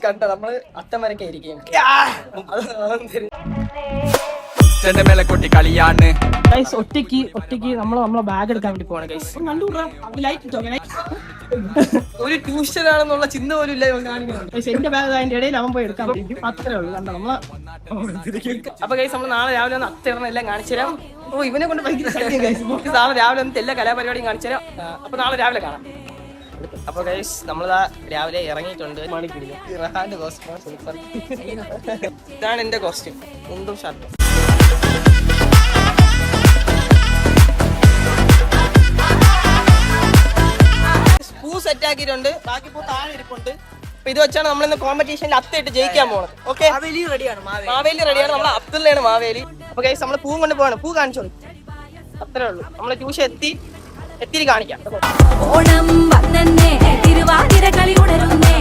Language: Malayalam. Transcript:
കണ്ട നമ്മള് അത്തമരക്കെ ഇരിക്കുകയാണ്. മേലെ കൊട്ടി കളിയാണ് ഒറ്റയ്ക്ക് നമ്മളെ ബാഗ് എടുക്കാൻ വേണ്ടി പോവാണ് ഗൈസ്. ഒരു ട്യൂഷനാണെന്നുള്ള ചിന്ത പോലും ഇല്ല ഇവൻ കാണിക്കുന്നത്. എന്റെ ബാഗ് അതിന്റെ ഇടയിൽ അവൻ പോയി എടുക്കാൻ പറ്റും. അത്രേ ഉള്ളൂ. കണ്ടോ നമ്മളെ. അപ്പൊ ഗൈസ് നമ്മൾ നാളെ രാവിലെ ഒന്ന് അത്തരണ എല്ലാം കാണിച്ചു തരാം. ഓ ഇവനെ കൊണ്ട് ഭയങ്കര ശല്യം ഗൈസ്. നാളെ രാവിലെ ഒന്ന് എല്ലാ കലാപരിപാടിയും കാണിച്ചു തരാം. അപ്പൊ നാളെ രാവിലെ കാണാം. അപ്പൊ ഗൈസ് നമ്മളിതാ രാവിലെ ഇറങ്ങിയിട്ടുണ്ട്. ഇതാണ് എന്റെ കോസ്റ്റ്യൂം, മുണ്ടും ഷർട്ടും. പൂ സെറ്റ് ആക്കിയിട്ടുണ്ട്, ബാക്കി പൂ താഴെ ഇരിപ്പുണ്ട്. അപ്പൊ ഇത് വെച്ചാണ് നമ്മളിന്ന് കോമ്പറ്റീഷനിൽ അത്തയിട്ട് ജയിക്കാൻ പോണത്. ഓക്കെ, മാവേലി റെഡിയാണ്. നമ്മളെ അബ്ദുള്ളയാണ് മാവേലി. അപ്പൊ ഗൈസ് നമ്മള് പൂ കൊണ്ട് പോവാണ്. പൂ കാണിച്ചോളൂ, അത്രേ ഉള്ളൂ. നമ്മളെ ട്യൂഷൻ എത്തി കാണിക്കാം. ഓണം വന്നേ തിരുവാതിര കളി ഉണരുന്നേ.